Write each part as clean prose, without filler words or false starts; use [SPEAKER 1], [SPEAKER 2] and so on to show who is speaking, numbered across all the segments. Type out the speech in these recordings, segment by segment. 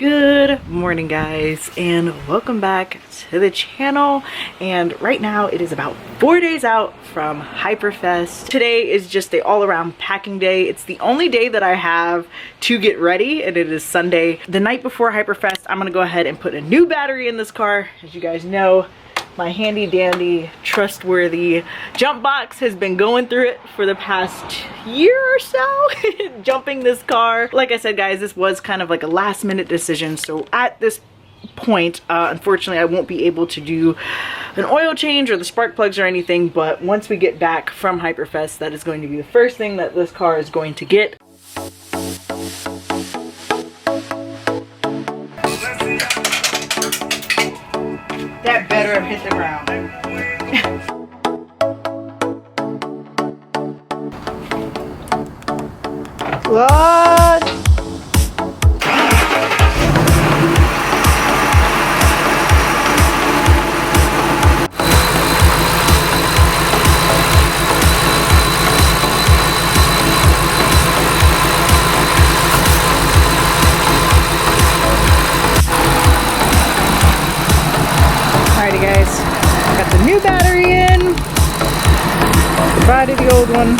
[SPEAKER 1] Good morning, guys, and welcome back to the channel. And right now it is about 4 days out from Hyperfest. Today is just the all-around packing day. It's the only day that I have to get ready, and it is Sunday. The night before Hyperfest, I'm gonna go ahead and put a new battery in this car. As you guys know, my handy dandy trustworthy jump box has been going through it for the past year or so, jumping this car. Like I said, guys, this was kind of like a last minute decision. So at this point, unfortunately, I won't be able to do an oil change or the spark plugs or anything. But once we get back from Hyperfest, that is going to be the first thing that this car is going to get. That better have hit the ground. What? Alrighty, guys, got the new battery in. Goodbye to the old one.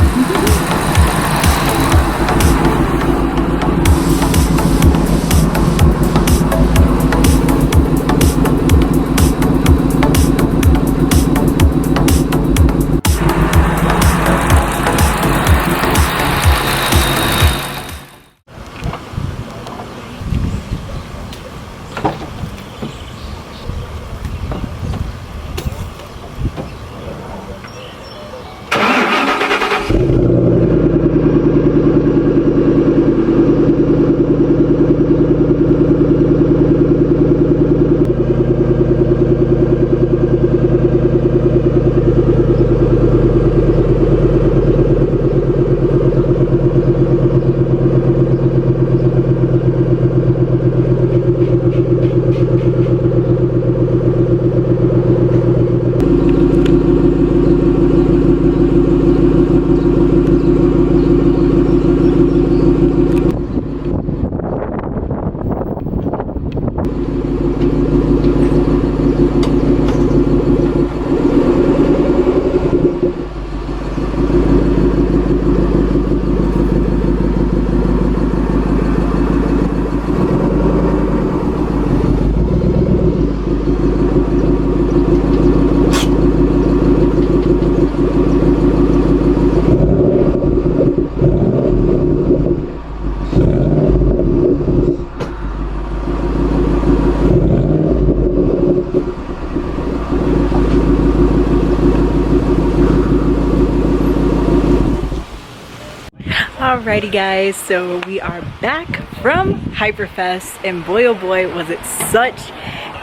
[SPEAKER 1] Alrighty, guys, so we are back from Hyperfest, and boy oh boy was it such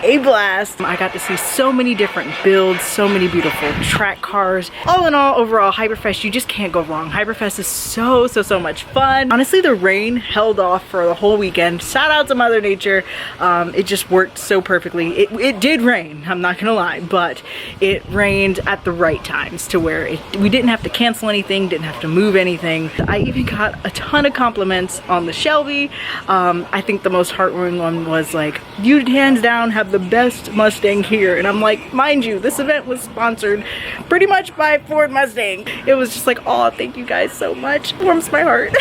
[SPEAKER 1] a blast. I got to see so many different builds, so many beautiful track cars. All in all, overall, Hyperfest, you just can't go wrong. Hyperfest is so much fun. Honestly, the rain held off for the whole weekend. Shout out to Mother Nature. It just worked so perfectly. It did rain, I'm not gonna lie, but it rained at the right times to where we didn't have to cancel anything, didn't have to move anything. I even got a ton of compliments on the Shelby. I think the most heartwarming one was like, you hands down have the best Mustang here. And I'm like, mind you, this event was sponsored pretty much by Ford Mustang. It was just like, oh, thank you guys so much. It warms my heart.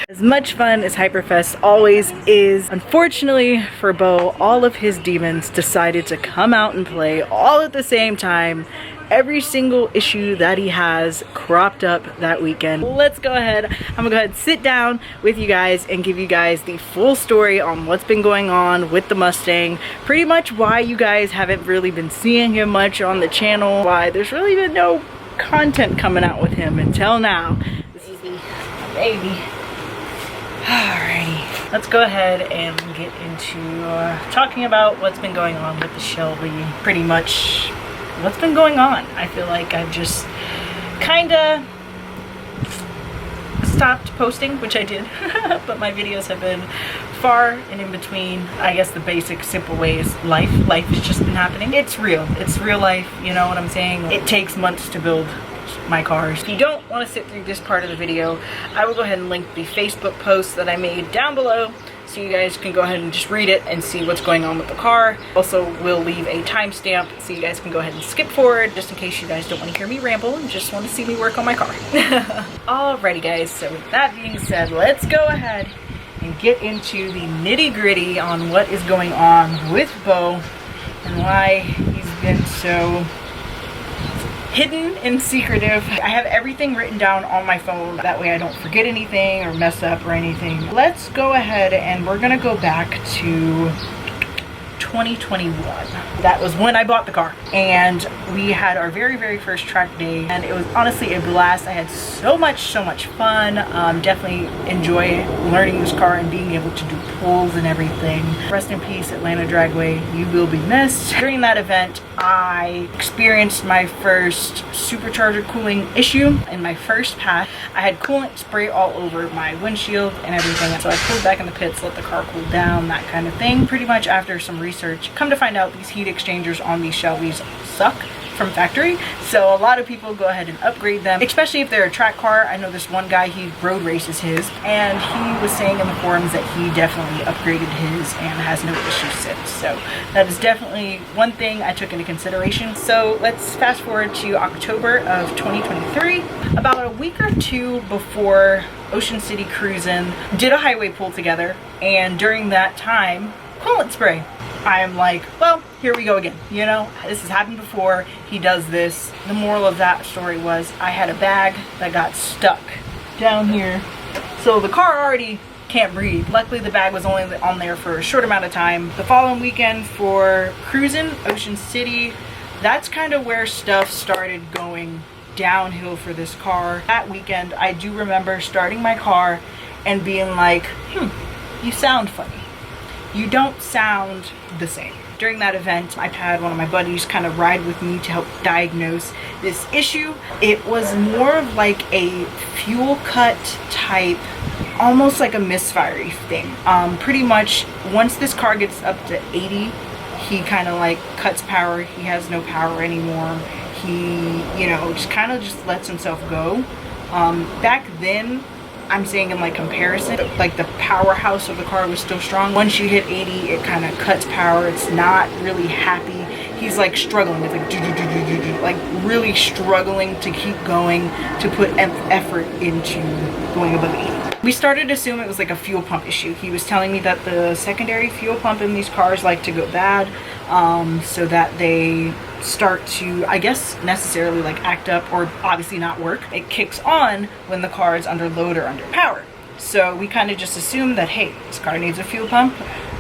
[SPEAKER 1] As much fun as Hyperfest always is, unfortunately for Bo, all of his demons decided to come out and play all at the same time. Every single issue that he has cropped up that weekend. Let's go ahead. I'm gonna go ahead and sit down with you guys and give you guys the full story on what's been going on with the Mustang. Pretty much why you guys haven't really been seeing him much on the channel. Why there's really been no content coming out with him until now. This is the baby. Alrighty. Let's go ahead and get into talking about what's been going on with the Shelby. Pretty much what's been going on. I feel like I've just kind of stopped posting, which I did, but my videos have been far and in between. I guess the basic simple way is life has just been happening. It's real life, you know what I'm saying? It takes months to build my cars. If you don't want to sit through this part of the video, I will go ahead and link the Facebook post that I made down below so you guys can go ahead and just read it and see what's going on with the car. Also, we'll leave a timestamp so you guys can go ahead and skip forward, just in case you guys don't want to hear me ramble and just want to see me work on my car. Alrighty guys, so with that being said, let's go ahead and get into the nitty-gritty on what is going on with Bo and why he's been so hidden and secretive. I have everything written down on my phone, that way I don't forget anything or mess up or anything. Let's go ahead and we're gonna go back to 2021. That was when I bought the car, and we had our very first track day, and it was honestly a blast. I had so much fun. Definitely enjoy learning this car and being able to do pulls and everything. Rest in peace, Atlanta Dragway, you will be missed. During that event, I experienced my first supercharger cooling issue in my first pass. I had coolant spray all over my windshield and everything, so I pulled back in the pits, let the car cool down, that kind of thing. Pretty much after some research, come to find out these heat exchangers on these Shelbys suck from factory, so a lot of people go ahead and upgrade them, especially if they're a track car. I know this one guy, he road races his, and he was saying in the forums that he definitely upgraded his and has no issues since. So that is definitely one thing I took into consideration. So let's fast forward to October of 2023. About a week or two before Ocean City cruising, did a highway pull together, and during that time, coolant spray. I am like, well, here we go again. You know, this has happened before. He does this. The moral of that story was I had a bag that got stuck down here. So the car already can't breathe. Luckily, the bag was only on there for a short amount of time. The following weekend for cruising Ocean City, that's kind of where stuff started going downhill for this car. That weekend, I do remember starting my car and being like, you sound funny. You don't sound the same. During that event, I had one of my buddies kind of ride with me to help diagnose this issue. It was more of like a fuel cut type, almost like a misfire thing. Pretty much once this car gets up to 80, he kind of like cuts power. He has no power anymore. He, you know, just kind of just lets himself go. Back then, I'm saying in like comparison, like the powerhouse of the car was still strong. Once you hit 80, it kind of cuts power. It's not really happy. He's like struggling. It's like like really struggling to keep going, to put effort into going above 80. We started to assume it was like a fuel pump issue. He was telling me that the secondary fuel pump in these cars like to go bad, so that they start to, I guess, necessarily like act up or obviously not work. It kicks on when the car is under load or under power. So we kind of just assumed that, hey, this car needs a fuel pump.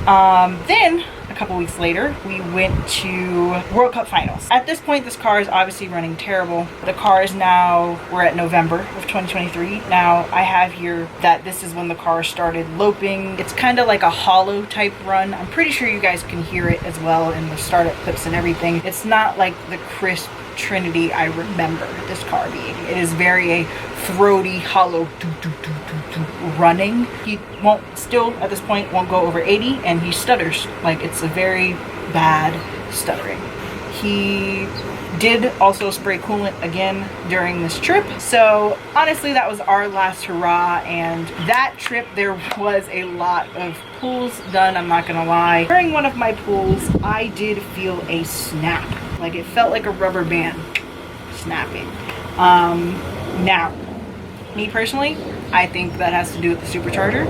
[SPEAKER 1] Then a couple weeks later, we went to World Cup finals. At this point, this car is obviously running terrible. The car is now, we're at November of 2023. Now I have here that this is when the car started loping. It's kind of like a hollow type run. I'm pretty sure you guys can hear it as well in the startup clips and everything. It's not like the crisp Trinity I remember this car being. It is very a throaty, hollow running. He won't, still at this point, won't go over 80, and he stutters. Like, it's a very bad stuttering. He did also spray coolant again during this trip. So honestly, that was our last hurrah, and that trip there was a lot of pulls done, I'm not gonna lie. During one of my pulls, I did feel a snap. Like, it felt like a rubber band snapping. Now, me personally, I think that has to do with the supercharger.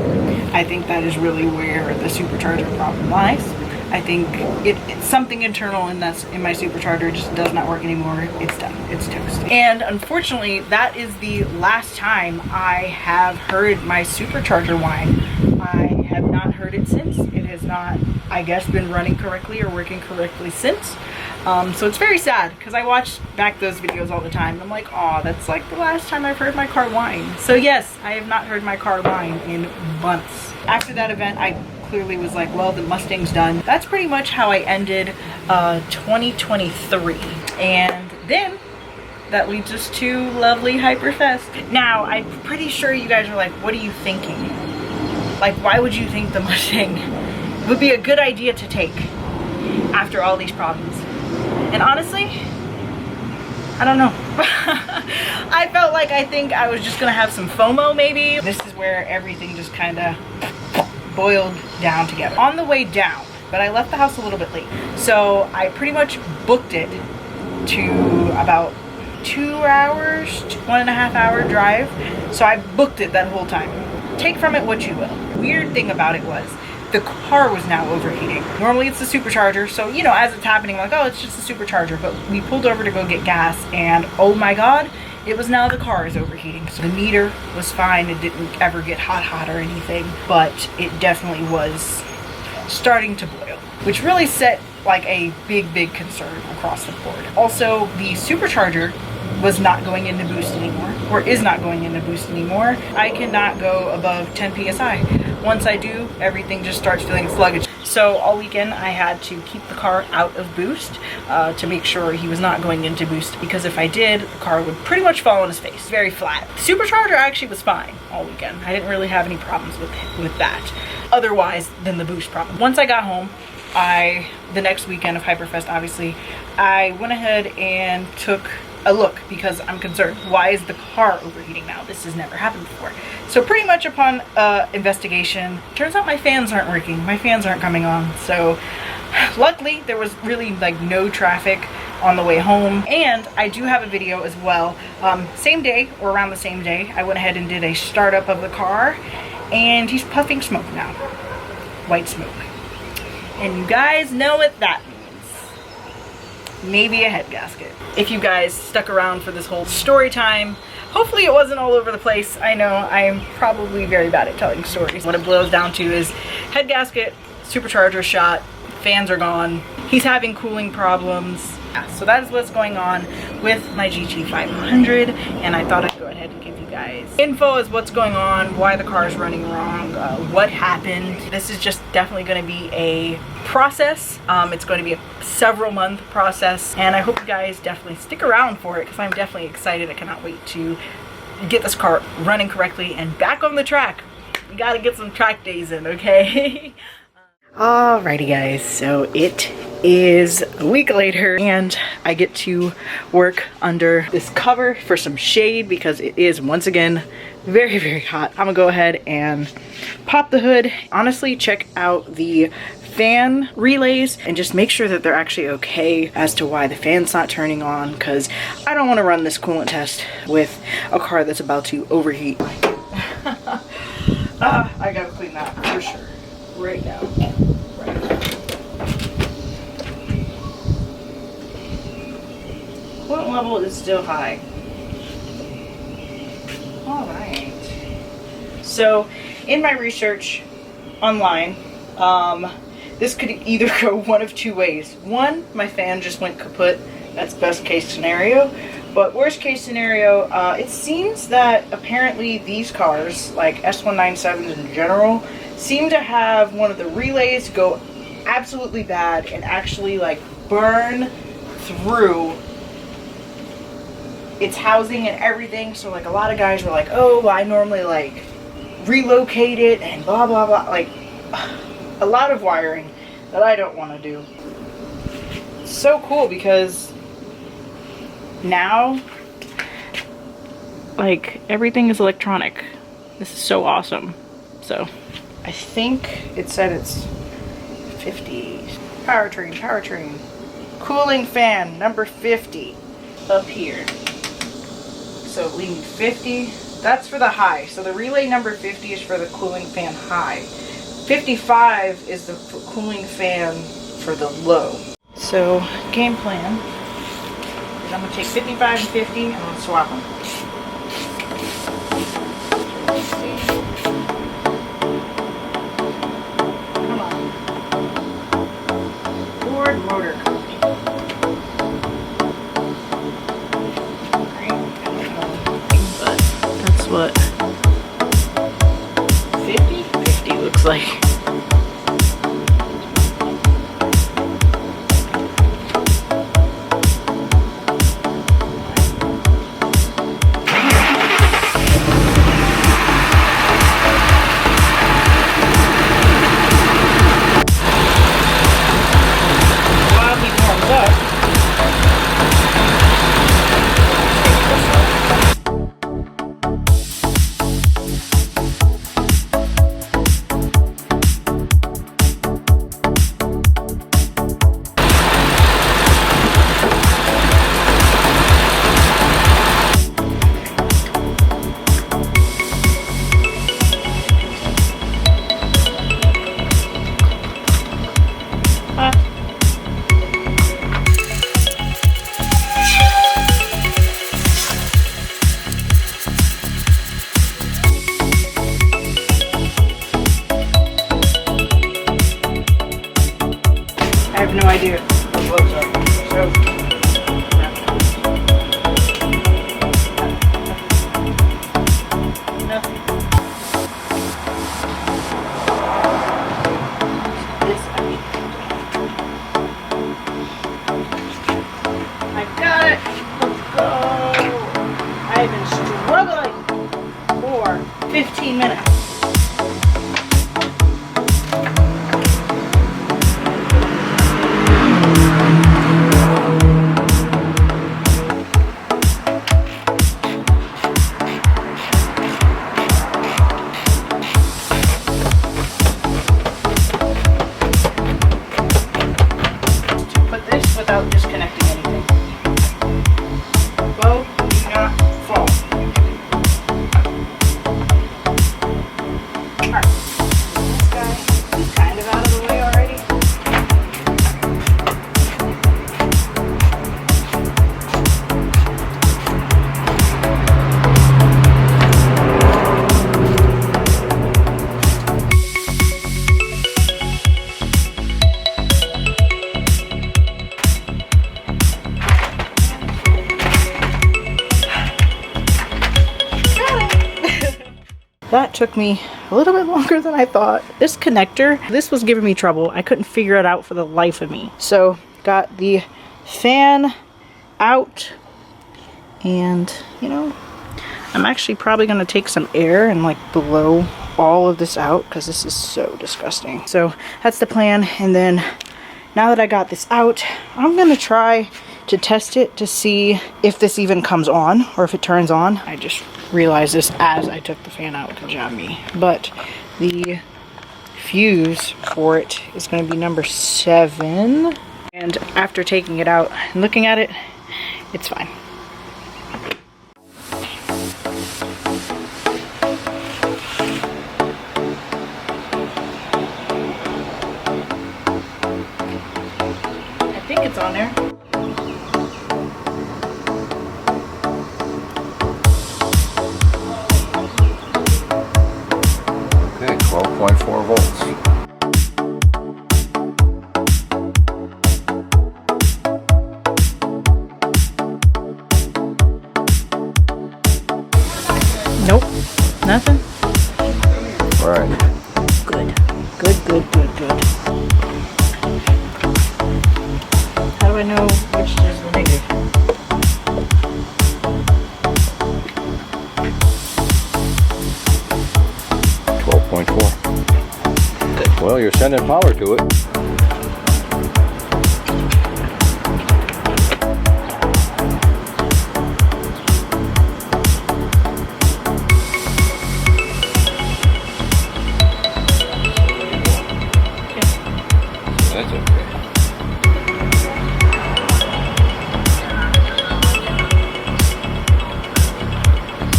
[SPEAKER 1] I think that is really where the supercharger problem lies. I think it's something internal in my supercharger just does not work anymore. It's done. It's toast. And unfortunately, that is the last time I have heard my supercharger whine. I have not heard it since. It has not, I guess, been running correctly or working correctly since. So it's very sad because I watch back those videos all the time. And I'm like, oh, that's like the last time I've heard my car whine. So yes, I have not heard my car whine in months. After that event, I clearly was like, well, the Mustang's done. That's pretty much how I ended 2023. And then that leads us to lovely Hyperfest. Now, I'm pretty sure you guys are like, what are you thinking? Like, why would you think the Mustang would be a good idea to take after all these problems? And honestly, I don't know. I felt like I think I was just gonna have some FOMO maybe. This is where everything just kind of boiled down to get on the way down, but I left the house a little bit late. So I pretty much booked it to about 2 hours, 1.5 hour drive. So I booked it that whole time. Take from it what you will. Weird thing about it was the car was now overheating. Normally it's the supercharger, so you know, as it's happening, I'm like, oh, it's just the supercharger. But we pulled over to go get gas, and oh my god, it was now the car is overheating. So the meter was fine. It didn't ever get hot or anything, but it definitely was starting to boil, which really set like a big concern across the board. Also, the supercharger was not going into boost anymore, or is not going into boost anymore. I cannot go above 10 psi. Once I do, everything just starts feeling sluggish. So all weekend I had to keep the car out of boost to make sure he was not going into boost, because if I did, the car would pretty much fall on his face. Very flat. The supercharger actually was fine all weekend. I didn't really have any problems with that, otherwise than the boost problem. Once I got home, the next weekend of Hyperfest, obviously, I went ahead and took a look, because I'm concerned. Why is the car overheating now? This has never happened before. So pretty much upon investigation, turns out my fans aren't working. My fans aren't coming on. So luckily there was really like no traffic on the way home. And I do have a video as well. Same day, or around the same day, I went ahead and did a startup of the car, and he's puffing smoke now. White smoke. And you guys know what that means. Maybe a head gasket. If you guys stuck around for this whole story time, hopefully it wasn't all over the place. I know I'm probably very bad at telling stories. What it boils down to is head gasket, supercharger shot, fans are gone, he's having cooling problems. Yeah, so that is what's going on with my GT500, and I thought I'd go ahead and give you guys info as what's going on, why the car is running wrong, what happened. This is just definitely going to be a process. It's going to be a several month process, and I hope you guys definitely stick around for it, because I'm definitely excited. I cannot wait to get this car running correctly and back on the track. We gotta get some track days in, okay? Alrighty guys, so it is a week later, and I get to work under this cover for some shade, because it is once again very hot. I'm gonna go ahead and pop the hood. Honestly, check out the fan relays and just make sure that they're actually okay as to why the fan's not turning on, because I don't want to run this coolant test with a car that's about to overheat. I gotta clean that for sure right now. Coolant level is still high. All right. So in my research online, this could either go one of two ways. One, my fan just went kaput. That's best case scenario. But worst case scenario, it seems that apparently these cars, like S197s in general, seem to have one of the relays go absolutely bad and actually like burn through its housing and everything. So like a lot of guys were like, oh, I normally like relocate it and blah blah blah, like a lot of wiring that I don't want to do. It's so cool, because now like everything is electronic. This is so awesome. So I think it said it's 50. Powertrain. Cooling fan number 50 up here. So we need 50. That's for the high. So the relay number 50 is for the cooling fan high. 55 is the cooling fan for the low. So game plan is I'm gonna take 55 and 50 and I'm gonna swap them. Come on. Ford Motor Company. But that's what 50 looks like. Wow. have no idea what those are. So. I've been struggling for 15 minutes. To put this without disconnecting anything. Bow, do not fall. Alright, this guy is kind of out of the way already. That took me a little bit longer than I thought. This connector, this was giving me trouble. I couldn't figure it out for the life of me. So got the fan out, and you know, I'm actually probably gonna take some air and like blow all of this out because this is so disgusting. So that's the plan. And then now that I got this out, I'm gonna try to test it to see if this even comes on or if it turns on. I just realized this as I took the fan out. Good job, me. But the fuse for it is going to be number 7. And after taking it out and looking at it, it's fine. I think it's on there.
[SPEAKER 2] Okay, 12.4 volts.
[SPEAKER 1] Nope, nothing.
[SPEAKER 2] All right.
[SPEAKER 1] Good, good, good, good, good. How do I know which is the negative?
[SPEAKER 2] Good. Well, you're sending power to it. That's okay.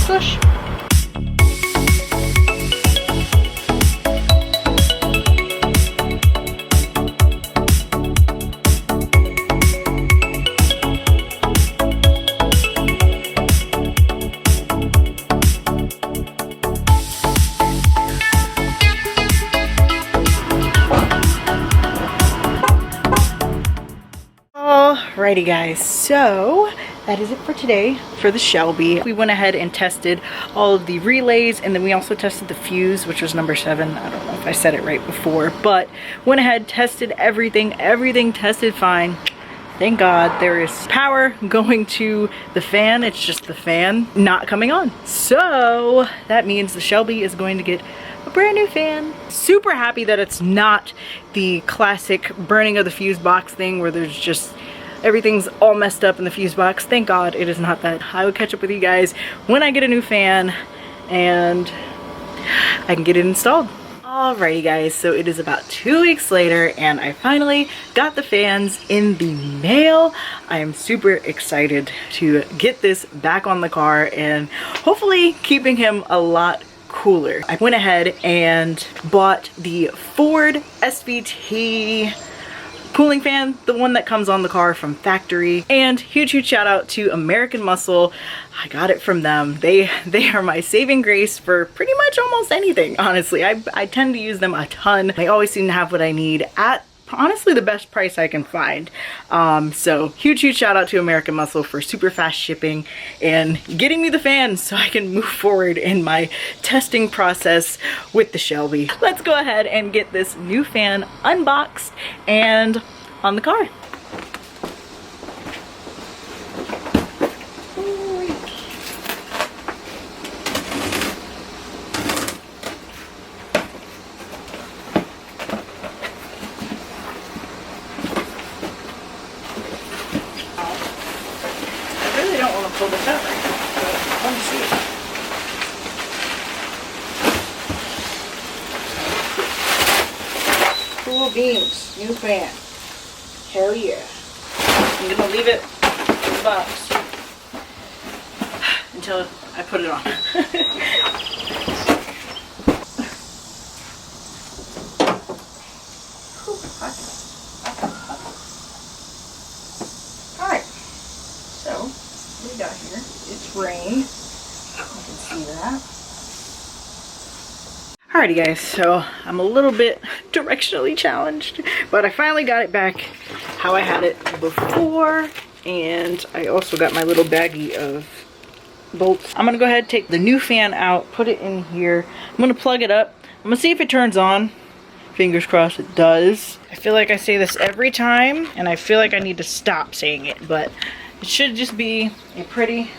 [SPEAKER 1] Push. Alrighty guys, so that is it for today for the Shelby. We went ahead and tested all of the relays, and then we also tested the fuse, which was number 7. I don't know if I said it right before, but went ahead, tested everything. Everything tested fine. Thank God. There is power going to the fan. It's just the fan not coming on. So that means the Shelby is going to get a brand new fan. Super happy that it's not the classic burning of the fuse box thing where there's just everything's all messed up in the fuse box. Thank God it is not that. I will catch up with you guys when I get a new fan and I can get it installed. Alrighty guys, so it is about 2 weeks later and I finally got the fans in the mail. I am super excited to get this back on the car and hopefully keeping him a lot cooler. I went ahead and bought the Ford SVT cooling fan, the one that comes on the car from factory. And huge shout out to American Muscle. I got it from them. They are my saving grace for pretty much almost anything, honestly. I tend to use them a ton. They always seem to have what I need at honestly the best price I can find. So huge shout out to American Muscle for super fast shipping and getting me the fan so I can move forward in my testing process with the Shelby. Let's go ahead and get this new fan unboxed and on the car. Pull this out right now, but let me see it. Cool beans, new fan. Hell yeah. I'm gonna leave it in the box until I put it on. Alright, so we got here. It's rain. You can see that. Alrighty guys, so I'm a little bit directionally challenged, but I finally got it back how I had it before, and I also got my little baggie of bolts. I'm gonna go ahead and take the new fan out, put it in here. I'm gonna plug it up. I'm gonna see if it turns on. Fingers crossed it does. I feel like I say this every time, and I feel like I need to stop saying it, but it should just be a pretty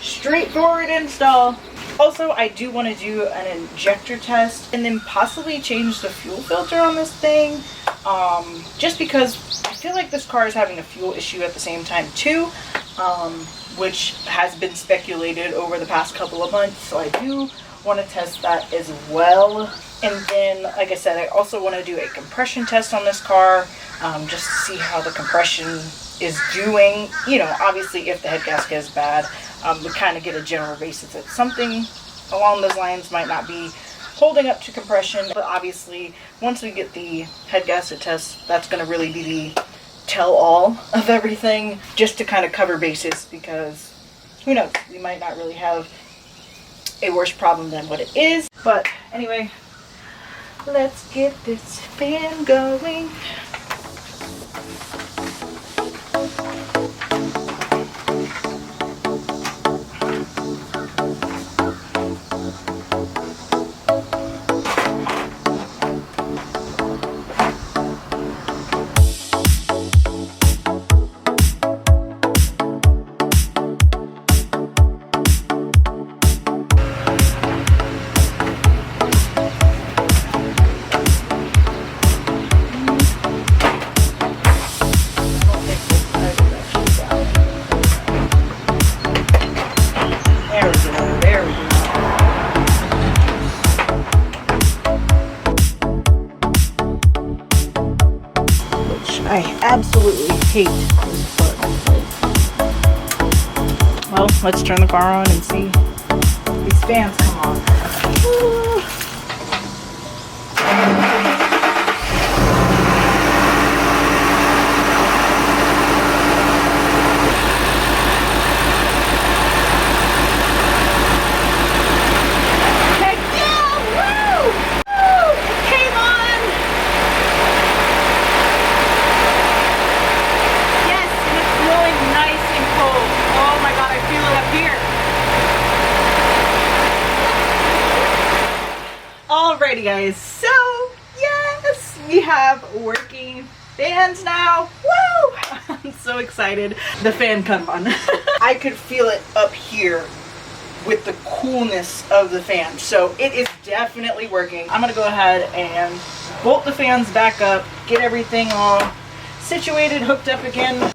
[SPEAKER 1] straightforward install. Also, I do want to do an injector test and then possibly change the fuel filter on this thing. Just because I feel like this car is having a fuel issue at the same time too, which has been speculated over the past couple of months. So I do want to test that as well. And then, like I said, I also want to do a compression test on this car, just to see how the compression is doing. You know, obviously if the head gasket is bad, we kind of get a general basis that something along those lines might not be holding up to compression. But obviously once we get the head gasket test, that's going to really be the tell-all of everything, just to kind of cover bases, because who knows, we might not really have a worse problem than what it is. But anyway, let's get this fan going. I absolutely hate this button. Well, let's turn the car on and see these fans come on. Woo. Alrighty guys, so yes, we have working fans now. Woo! I'm so excited. The fan come on. I could feel it up here with the coolness of the fan. So it is definitely working. I'm gonna go ahead and bolt the fans back up, get everything all situated, hooked up again.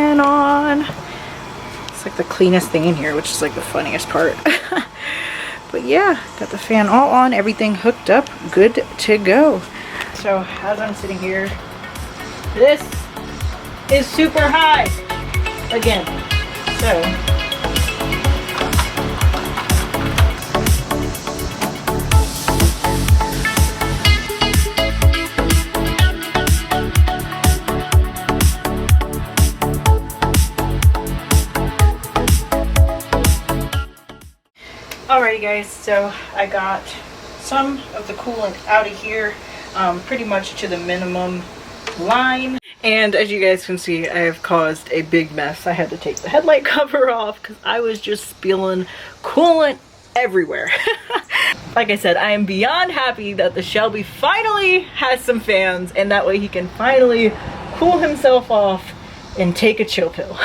[SPEAKER 1] fan on. It's like the cleanest thing in here, which is like the funniest part. But yeah, got the fan all on, everything hooked up, good to go. So as I'm sitting here, this is super high again. So alrighty guys, so I got some of the coolant out of here, pretty much to the minimum line. And as you guys can see, I have caused a big mess. I had to take the headlight cover off because I was just spilling coolant everywhere. Like I said, I am beyond happy that the Shelby finally has some fans, and that way he can finally cool himself off and take a chill pill.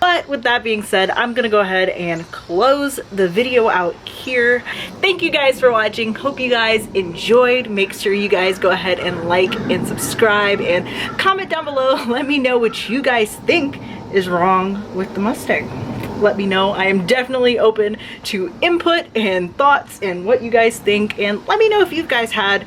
[SPEAKER 1] But with that being said, I'm gonna go ahead and close the video out here. Thank you guys for watching. Hope you guys enjoyed. Make sure you guys go ahead and like and subscribe and comment down below. Let me know what you guys think is wrong with the Mustang. Let me know. I am definitely open to input and thoughts and what you guys think, and let me know if you guys had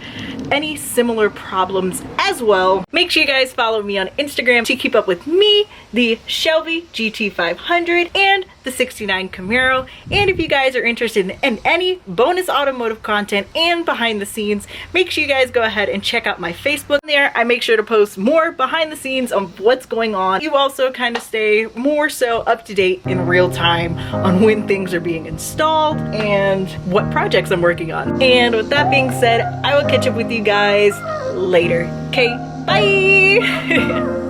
[SPEAKER 1] any similar problems as well. Make sure you guys follow me on Instagram to keep up with me, the Shelby GT500, and the 69 Camaro. And if you guys are interested in any bonus automotive content and behind the scenes, make sure you guys go ahead and check out my Facebook. There I make sure to post more behind the scenes on what's going on. You also kind of stay more so up to date in real time on when things are being installed and what projects I'm working on. And with that being said, I will catch up with you guys later. Okay, bye.